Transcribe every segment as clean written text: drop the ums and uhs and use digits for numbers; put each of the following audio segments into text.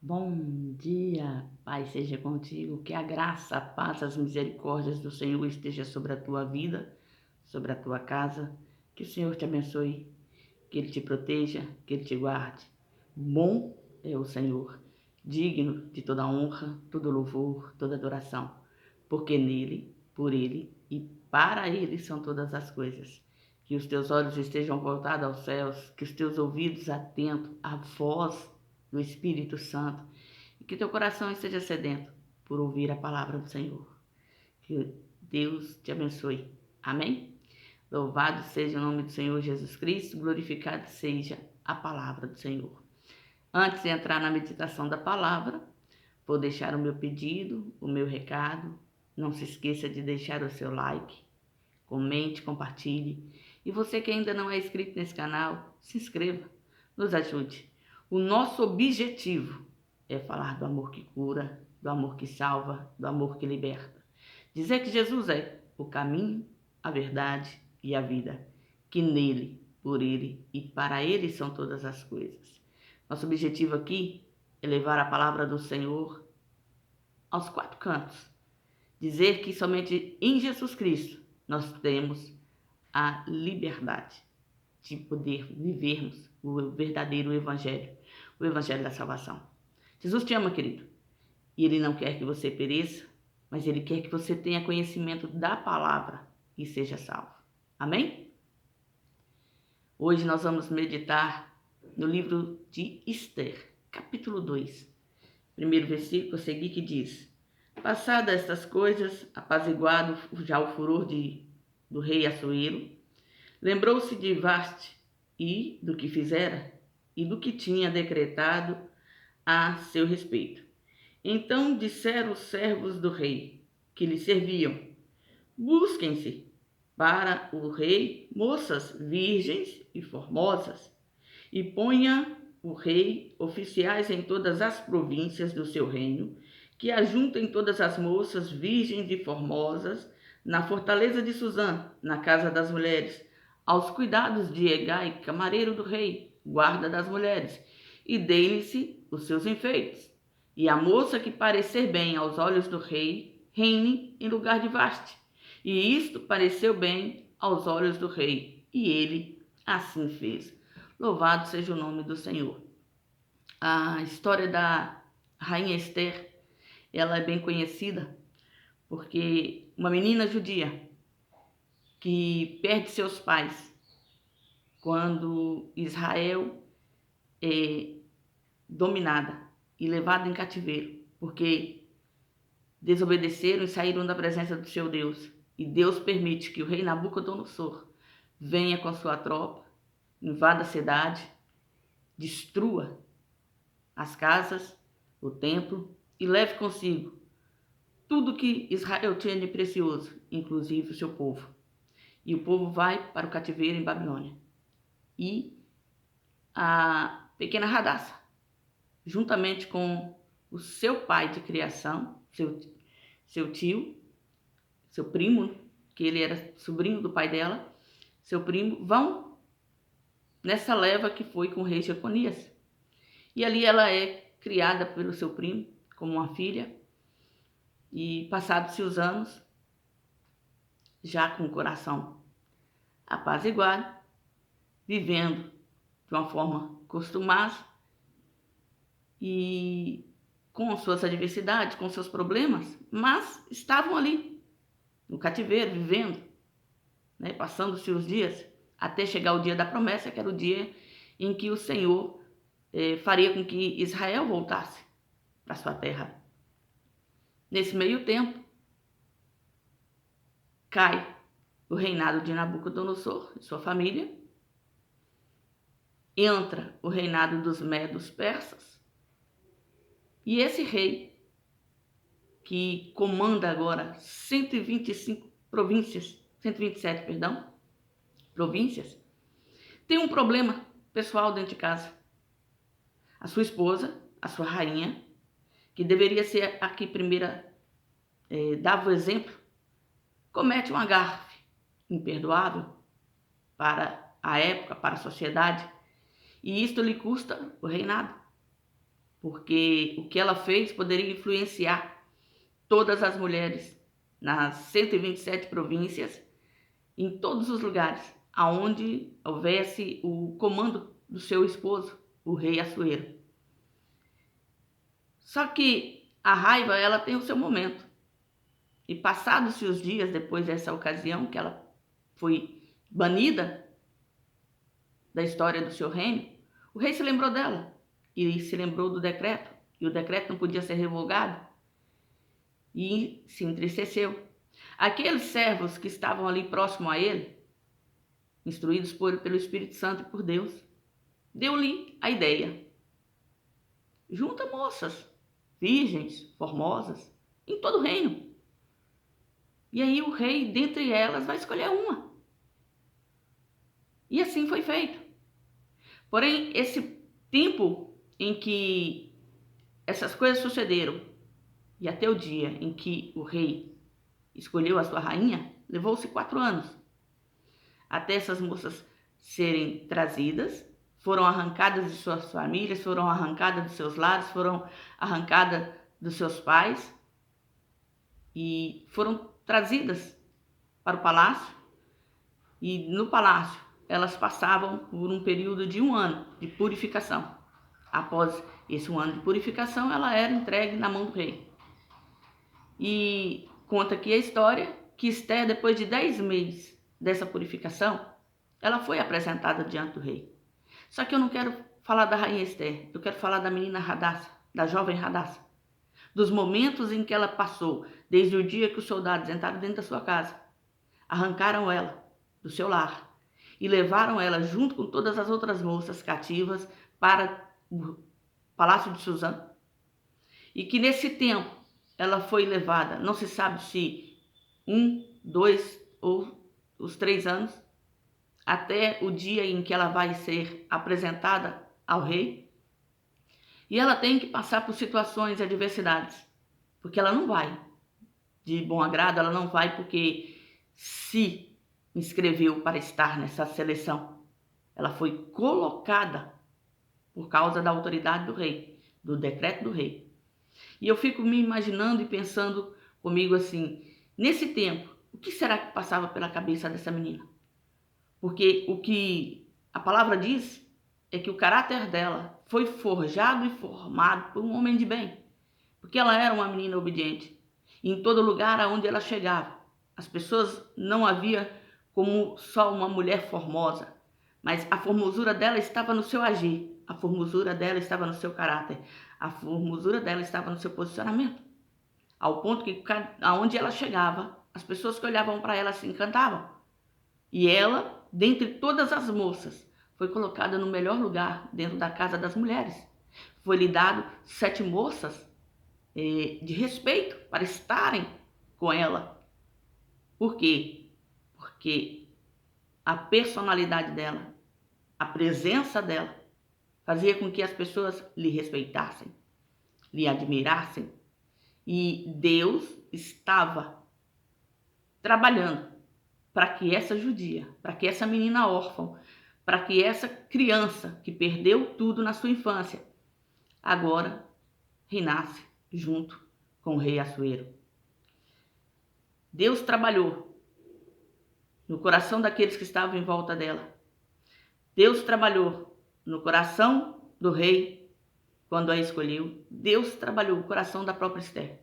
Bom dia, Pai seja contigo, que a graça, a paz, as misericórdias do Senhor esteja sobre a tua vida, sobre a tua casa, que o Senhor te abençoe, que Ele te proteja, que Ele te guarde. Bom é o Senhor, digno de toda honra, todo louvor, toda adoração, porque nele, por Ele e para Ele são todas as coisas. Que os teus olhos estejam voltados aos céus, que os teus ouvidos atentos à voz do Espírito Santo e que teu coração esteja sedento por ouvir a palavra do Senhor. Que Deus te abençoe. Amém? Louvado seja o nome do Senhor Jesus Cristo, glorificado seja a palavra do Senhor. Antes de entrar na meditação da palavra, vou deixar o meu pedido, o meu recado. Não se esqueça de deixar o seu like, comente, compartilhe. E você que ainda não é inscrito nesse canal, se inscreva, nos ajude. O nosso objetivo é falar do amor que cura, do amor que salva, do amor que liberta. Dizer que Jesus é o caminho, a verdade e a vida, que nele, por ele e para ele são todas as coisas. Nosso objetivo aqui é levar a palavra do Senhor aos quatro cantos. Dizer que somente em Jesus Cristo nós temos a liberdade de poder vivermos o verdadeiro evangelho, o evangelho da salvação. Jesus te ama, querido, e Ele não quer que você pereça, mas Ele quer que você tenha conhecimento da palavra e seja salvo. Amém? Hoje nós vamos meditar no livro de Esther, capítulo 2. Primeiro versículo a seguir que diz: Passadas estas coisas, apaziguado já o furor do rei Assuero, lembrou-se de Vaste e do que fizera e do que tinha decretado a seu respeito. Então disseram os servos do rei que lhe serviam: Busquem-se para o rei moças virgens e formosas, e ponha o rei oficiais em todas as províncias do seu reino, que ajuntem todas as moças virgens e formosas na fortaleza de Suzã, na casa das mulheres, aos cuidados de Hegai, camareiro do rei, guarda das mulheres, e deem-lhe-se os seus enfeites. E a moça que parecer bem aos olhos do rei, reine em lugar de Vaste. E isto pareceu bem aos olhos do rei, e ele assim fez. Louvado seja o nome do Senhor. A história da rainha Esther, ela é bem conhecida porque uma menina judia que perde seus pais quando Israel é dominada e levada em cativeiro, porque desobedeceram e saíram da presença do seu Deus. E Deus permite que o rei Nabucodonosor venha com a sua tropa, invada a cidade, destrua as casas, o templo e leve consigo tudo que Israel tinha de precioso, inclusive o seu povo. E o povo vai para o cativeiro em Babilônia. E a pequena Radassa, juntamente com o seu pai de criação, seu tio, seu primo, que ele era sobrinho do pai dela, seu primo, vão nessa leva que foi com o rei Jeconias. E ali ela é criada pelo seu primo como uma filha. E passados-se os anos, já com o coração apaziguado, vivendo de uma forma costumada e com suas adversidades, com seus problemas, mas estavam ali no cativeiro, vivendo, né, passando-se os dias, até chegar o dia da promessa, que era o dia em que o Senhor faria com que Israel voltasse para sua terra. Nesse meio tempo, cai o reinado de Nabucodonosor e sua família, entra o reinado dos medos persas, e esse rei, que comanda agora 125 províncias, 127, perdão, províncias, tem um problema pessoal dentro de casa. A sua esposa, a sua rainha, que deveria ser a que primeira dava o exemplo, comete uma gafe imperdoável para a época, para a sociedade, e isto lhe custa o reinado. porque o que ela fez poderia influenciar todas as mulheres nas 127 províncias, em todos os lugares aonde houvesse o comando do seu esposo, o rei Assuero. Só que a raiva, ela tem o seu momento. E passados-se os dias depois dessa ocasião que ela foi banida da história do seu reino, o rei se lembrou dela e se lembrou do decreto, e o decreto não podia ser revogado, e se entristeceu. Aqueles servos que estavam ali próximo a ele, instruídos pelo Espírito Santo e por Deus, deu-lhe a ideia: junta moças, virgens, formosas, em todo o reino. E aí o rei, dentre elas, vai escolher uma. E assim foi feito. Porém, esse tempo em que essas coisas sucederam, e até o dia em que o rei escolheu a sua rainha, levou-se 4 anos. Até essas moças serem trazidas, foram arrancadas de suas famílias, foram arrancadas dos seus lares, foram arrancadas dos seus pais e foram trazidas para o palácio. E no palácio elas passavam por um período de 1 ano de purificação. Após esse 1 ano de purificação, ela era entregue na mão do rei. E conta aqui a história que Esther, depois de 10 meses dessa purificação, ela foi apresentada diante do rei. Só que eu não quero falar da rainha Esther, eu quero falar da menina Hadassa, da jovem Hadassa, dos momentos em que ela passou, desde o dia que os soldados entraram dentro da sua casa, arrancaram ela do seu lar e levaram ela junto com todas as outras moças cativas para o palácio de Suzã, e que nesse tempo ela foi levada, não se sabe se 1, 2 ou os 3 anos, até o dia em que ela vai ser apresentada ao rei. E ela tem que passar por situações e adversidades, porque ela não vai de bom agrado, ela não vai porque se inscreveu para estar nessa seleção. Ela foi colocada por causa da autoridade do rei, do decreto do rei. E eu fico me imaginando e pensando comigo assim, nesse tempo, o que será que passava pela cabeça dessa menina? Porque o que a palavra diz é que o caráter dela foi forjado e formado por um homem de bem, porque ela era uma menina obediente. E em todo lugar aonde ela chegava, as pessoas não a via como só uma mulher formosa, mas a formosura dela estava no seu agir, a formosura dela estava no seu caráter, a formosura dela estava no seu posicionamento, ao ponto que aonde ela chegava, as pessoas que olhavam para ela se encantavam. E ela, dentre todas as moças, foi colocada no melhor lugar dentro da casa das mulheres. Foi-lhe dado 7 moças de respeito para estarem com ela. Por quê? Porque a personalidade dela, a presença dela, fazia com que as pessoas lhe respeitassem, lhe admirassem. E Deus estava trabalhando para que essa judia, para que essa menina órfã, para que essa criança que perdeu tudo na sua infância, agora reinasse junto com o rei Assuero. Deus trabalhou no coração daqueles que estavam em volta dela. Deus trabalhou no coração do rei quando a escolheu. Deus trabalhou no coração da própria Esther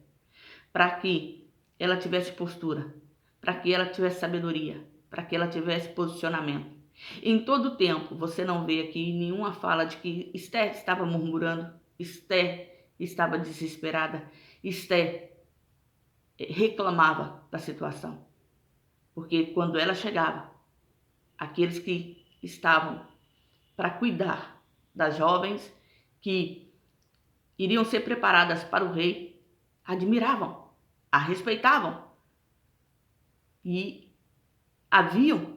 para que ela tivesse postura, para que ela tivesse sabedoria, para que ela tivesse posicionamento. Em todo o tempo, você não vê aqui nenhuma fala de que Esther estava murmurando, Esther estava desesperada, Esther reclamava da situação. Porque quando ela chegava, aqueles que estavam para cuidar das jovens que iriam ser preparadas para o rei, admiravam, a respeitavam e a viam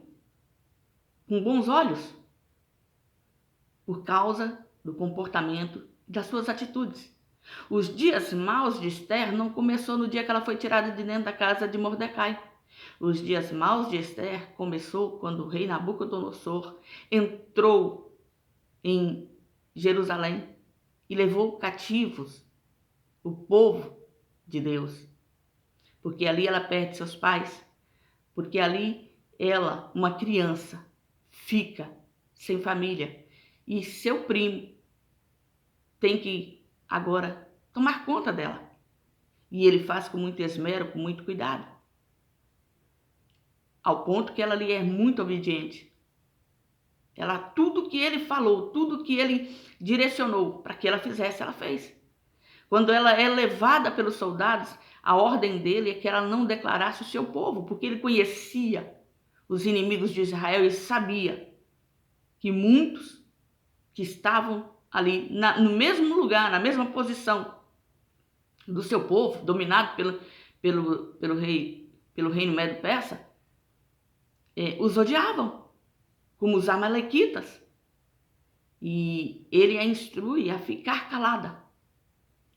com bons olhos por causa do comportamento e das suas atitudes. Os dias maus de Esther não começou no dia que ela foi tirada de dentro da casa de Mordecai. Os dias maus de Esther começou quando o rei Nabucodonosor entrou em Jerusalém e levou cativos o povo de Deus. Porque ali ela perde seus pais, porque ali ela, uma criança, fica sem família e seu primo tem que agora tomar conta dela. E ele faz com muito esmero, com muito cuidado, ao ponto que ela lhe é muito obediente. Tudo que ele falou, tudo que ele direcionou para que ela fizesse, ela fez. Quando ela é levada pelos soldados, a ordem dele é que ela não declarasse o seu povo, porque ele conhecia os inimigos de Israel e sabia que muitos que estavam ali no mesmo lugar, na mesma posição do seu povo, dominado pelo reino Medo-Persa, os odiavam, como os amalequitas. E ele a instrui a ficar calada.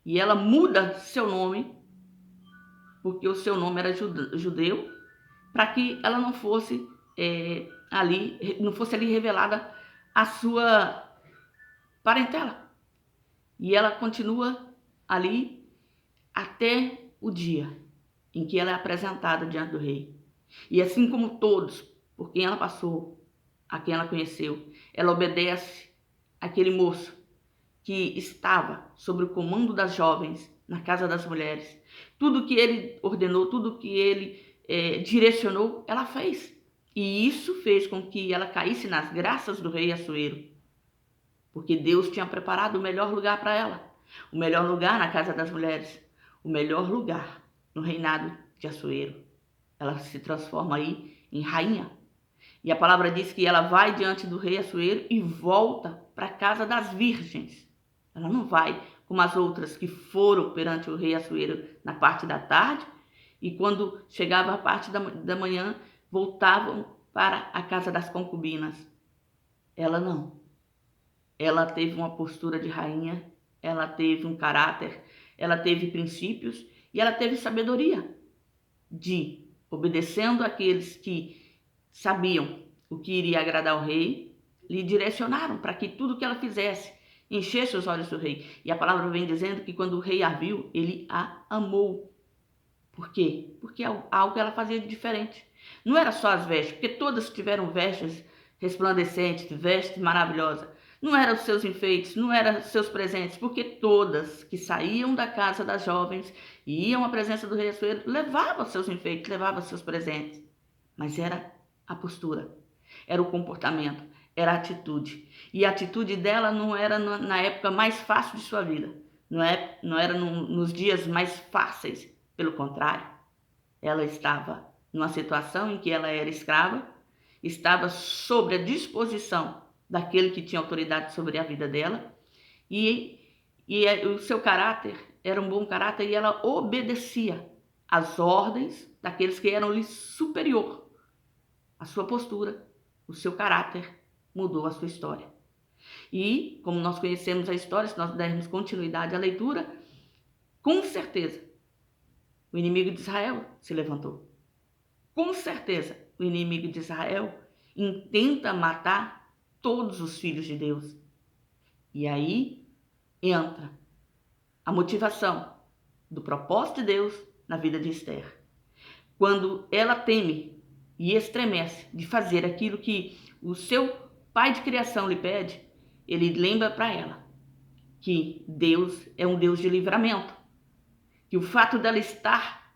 E ela muda seu nome, porque o seu nome era judeu, para que ela não fosse ali revelada a sua parentela. E ela continua ali até o dia em que ela é apresentada diante do rei. E assim como todos, por quem ela passou, a quem ela conheceu, ela obedece àquele moço que estava sob o comando das jovens na casa das mulheres. Tudo que ele ordenou, tudo que ele direcionou, ela fez. E isso fez com que ela caísse nas graças do rei Assuero, porque Deus tinha preparado o melhor lugar para ela, o melhor lugar na casa das mulheres, o melhor lugar no reinado de Assuero. Ela se transforma aí em rainha. E a palavra diz que ela vai diante do rei Assuero e volta para a casa das virgens. Ela não vai como as outras que foram perante o rei Assuero na parte da tarde e quando chegava a parte da manhã voltavam para a casa das concubinas. Ela não. Ela teve uma postura de rainha, ela teve um caráter, ela teve princípios e ela teve sabedoria de, obedecendo aqueles que sabiam o que iria agradar ao rei, lhe direcionaram para que tudo que ela fizesse enchesse os olhos do rei. E a palavra vem dizendo que quando o rei a viu, ele a amou. Por quê? Porque algo que ela fazia de diferente. Não era só as vestes, porque todas tiveram vestes resplandecentes, vestes maravilhosas. Não eram os seus enfeites, não eram os seus presentes, porque todas que saíam da casa das jovens e iam à presença do rei Assuero levavam seus enfeites, levavam seus presentes. Mas era a postura, era o comportamento, era a atitude. E a atitude dela não era na época mais fácil de sua vida, não era nos dias mais fáceis. Pelo contrário, ela estava numa situação em que ela era escrava, estava sob a disposição daquele que tinha autoridade sobre a vida dela, e o seu caráter era um bom caráter e ela obedecia às ordens daqueles que eram-lhe superior. A sua postura, o seu caráter mudou a sua história. E, como nós conhecemos a história, se nós dermos continuidade à leitura, com certeza o inimigo de Israel se levantou. Com certeza o inimigo de Israel intenta matar todos os filhos de Deus. E aí entra a motivação do propósito de Deus na vida de Esther. Quando ela teme e estremece de fazer aquilo que o seu pai de criação lhe pede, ele lembra para ela que Deus é um Deus de livramento, que o fato dela estar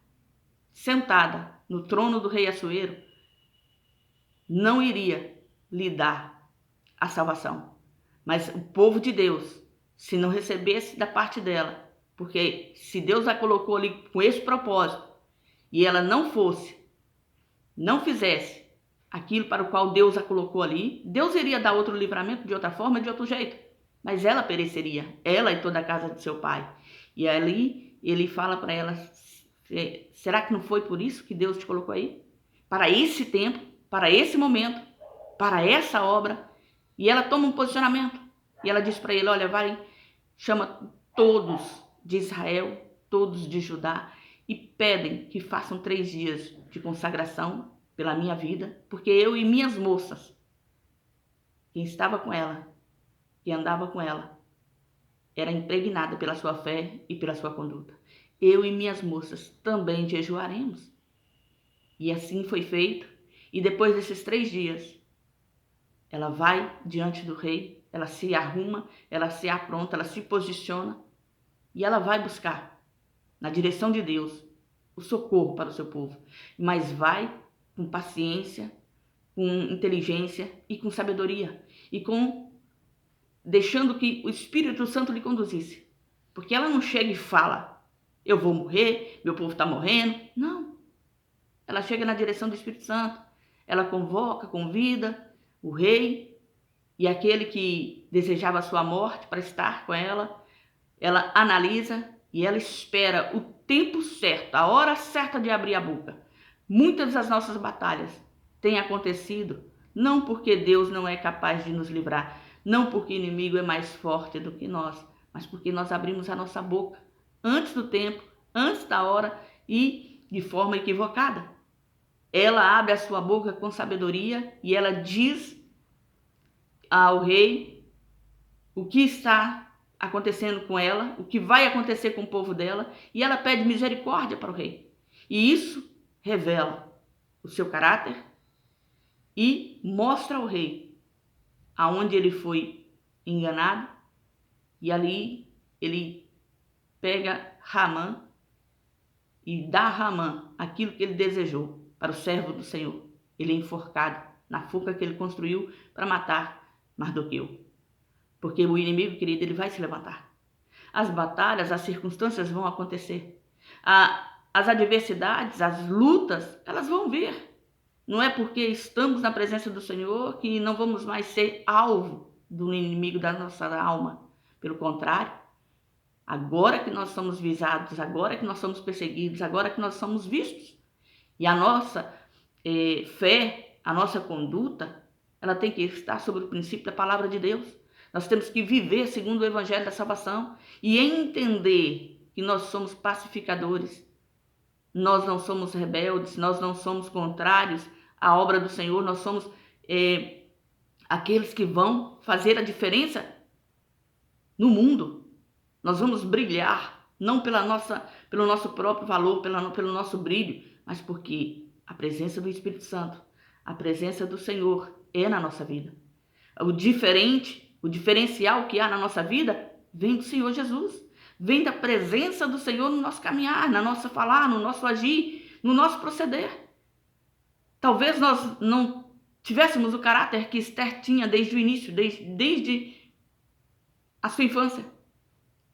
sentada no trono do rei Assuero não iria lhe dar a salvação. Mas o povo de Deus, se não recebesse da parte dela, porque se Deus a colocou ali com esse propósito e ela não fizesse aquilo para o qual Deus a colocou ali, Deus iria dar outro livramento de outra forma, de outro jeito. Mas ela pereceria, ela e toda a casa de seu pai. E ali ele fala para ela, será que não foi por isso que Deus te colocou aí? Para esse tempo, para esse momento, para essa obra. E ela toma um posicionamento. E ela diz para ele, olha, vai, chama todos de Israel, todos de Judá, e pedem que façam 3 dias de consagração pela minha vida, porque eu e minhas moças, quem estava com ela, que andava com ela, era impregnada pela sua fé e pela sua conduta. Eu e minhas moças também jejuaremos. E assim foi feito. E depois desses 3 dias, ela vai diante do rei, ela se arruma, ela se apronta, ela se posiciona e ela vai buscar, na direção de Deus, o socorro para o seu povo. Mas vai com paciência, com inteligência e com sabedoria. E deixando que o Espírito Santo lhe conduzisse. Porque ela não chega e fala, eu vou morrer, meu povo está morrendo. Não. Ela chega na direção do Espírito Santo. Ela convoca, convida o rei e aquele que desejava a sua morte para estar com ela. Ela analisa e ela espera o tempo certo, a hora certa de abrir a boca. Muitas das nossas batalhas têm acontecido não porque Deus não é capaz de nos livrar, não porque o inimigo é mais forte do que nós, mas porque nós abrimos a nossa boca antes do tempo, antes da hora e de forma equivocada. Ela abre a sua boca com sabedoria e ela diz ao rei o que está acontecendo com ela, o que vai acontecer com o povo dela, e ela pede misericórdia para o rei. E isso revela o seu caráter e mostra ao rei aonde ele foi enganado, e ali ele pega Ramã e dá a Ramã aquilo que ele desejou para o servo do Senhor. Ele é enforcado na forca que ele construiu para matar Mardoqueu. Porque o inimigo, querido, ele vai se levantar. As batalhas, as circunstâncias vão acontecer. As adversidades, as lutas, elas vão vir. Não é porque estamos na presença do Senhor que não vamos mais ser alvo do inimigo da nossa alma. Pelo contrário, agora que nós somos visados, agora que nós somos perseguidos, agora que nós somos vistos. E a nossa fé, a nossa conduta, ela tem que estar sobre o princípio da palavra de Deus. Nós temos que viver segundo o evangelho da salvação e entender que nós somos pacificadores. Nós não somos rebeldes, nós não somos contrários à obra do Senhor, nós somos aqueles que vão fazer a diferença no mundo. Nós vamos brilhar, não pelo nosso próprio valor, pelo nosso brilho, mas porque a presença do Espírito Santo, a presença do Senhor é na nossa vida. O diferencial que há na nossa vida vem do Senhor Jesus. Vem da presença do Senhor no nosso caminhar, no nosso falar, no nosso agir, no nosso proceder. Talvez nós não tivéssemos o caráter que Esther tinha desde o início, desde a sua infância.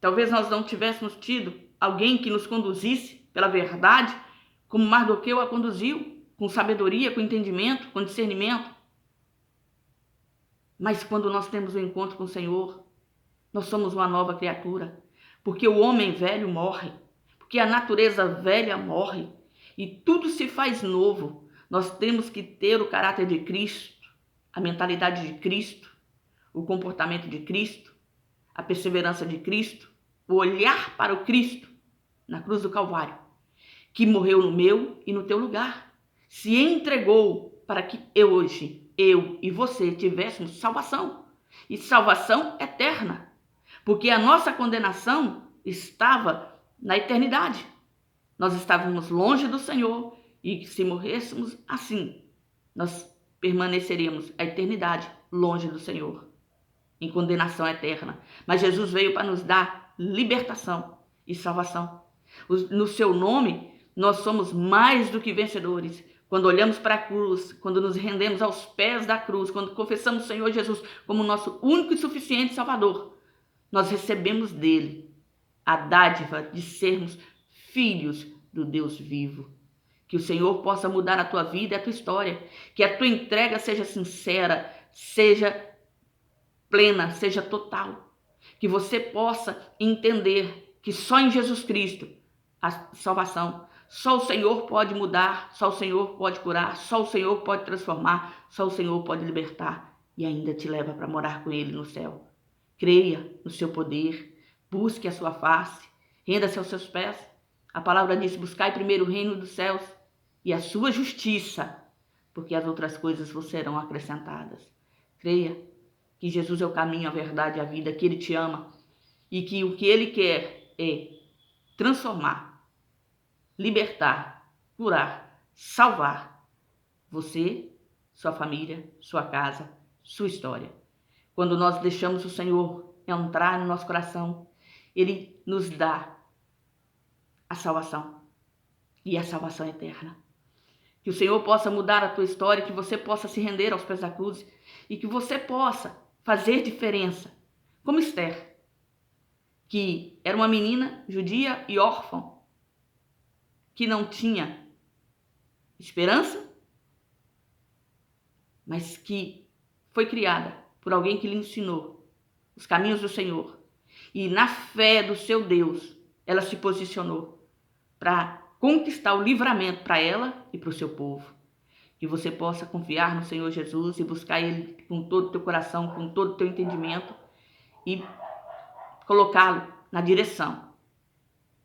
Talvez nós não tivéssemos tido alguém que nos conduzisse pela verdade, como Mardoqueu a conduziu, com sabedoria, com entendimento, com discernimento. Mas quando nós temos um encontro com o Senhor, nós somos uma nova criatura. Porque o homem velho morre, porque a natureza velha morre e tudo se faz novo. Nós temos que ter o caráter de Cristo, a mentalidade de Cristo, o comportamento de Cristo, a perseverança de Cristo, o olhar para o Cristo na cruz do Calvário, que morreu no meu e no teu lugar, se entregou para que eu e você tivéssemos salvação, e salvação eterna. Porque a nossa condenação estava na eternidade. Nós estávamos longe do Senhor e se morrêssemos assim, nós permaneceríamos a eternidade longe do Senhor, em condenação eterna. Mas Jesus veio para nos dar libertação e salvação. No seu nome, nós somos mais do que vencedores. Quando olhamos para a cruz, quando nos rendemos aos pés da cruz, quando confessamos o Senhor Jesus como nosso único e suficiente Salvador, nós recebemos dele a dádiva de sermos filhos do Deus vivo. Que o Senhor possa mudar a tua vida e a tua história. Que a tua entrega seja sincera, seja plena, seja total. Que você possa entender que só em Jesus Cristo a salvação, só o Senhor pode mudar, só o Senhor pode curar, só o Senhor pode transformar, só o Senhor pode libertar e ainda te leva para morar com Ele no céu. Creia no seu poder, busque a sua face, renda-se aos seus pés. A palavra diz, buscai primeiro o reino dos céus e a sua justiça, porque as outras coisas vos serão acrescentadas. Creia que Jesus é o caminho, a verdade e a vida, que Ele te ama e que o que Ele quer é transformar, libertar, curar, salvar você, sua família, sua casa, sua história. Quando nós deixamos o Senhor entrar no nosso coração, Ele nos dá a salvação, e a salvação eterna. Que o Senhor possa mudar a tua história, que você possa se render aos pés da cruz e que você possa fazer diferença, como Esther, que era uma menina judia e órfã, que não tinha esperança, mas que foi criada por alguém que lhe ensinou os caminhos do Senhor. E na fé do seu Deus, ela se posicionou para conquistar o livramento para ela e para o seu povo. Que você possa confiar no Senhor Jesus e buscar Ele com todo o teu coração, com todo o teu entendimento e colocá-lo na direção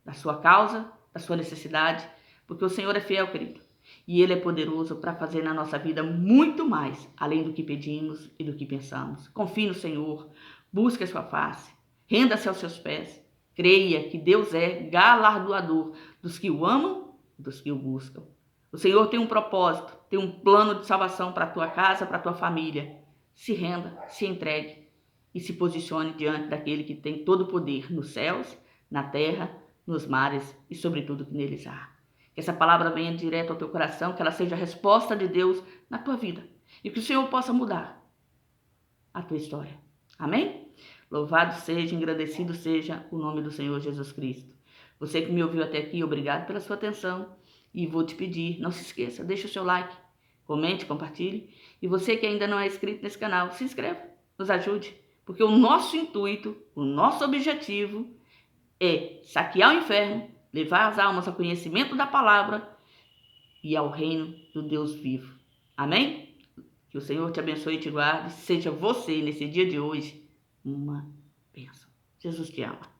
da sua causa, da sua necessidade, porque o Senhor é fiel, querido. E Ele é poderoso para fazer na nossa vida muito mais, além do que pedimos e do que pensamos. Confie no Senhor, busque a sua face, renda-se aos seus pés. Creia que Deus é galardoador dos que o amam e dos que o buscam. O Senhor tem um propósito, tem um plano de salvação para a tua casa, para a tua família. Se renda, se entregue e se posicione diante daquele que tem todo o poder nos céus, na terra, nos mares e sobre tudo que neles há. Que essa palavra venha direto ao teu coração, que ela seja a resposta de Deus na tua vida e que o Senhor possa mudar a tua história. Amém? Louvado seja, engrandecido seja o nome do Senhor Jesus Cristo. Você que me ouviu até aqui, obrigado pela sua atenção e vou te pedir, não se esqueça, deixa o seu like, comente, compartilhe e você que ainda não é inscrito nesse canal, se inscreva, nos ajude, porque o nosso intuito, o nosso objetivo é saquear o inferno, levar as almas ao conhecimento da palavra e ao reino do Deus vivo. Amém? Que o Senhor te abençoe e te guarde. Seja você, nesse dia de hoje, uma bênção. Jesus te ama.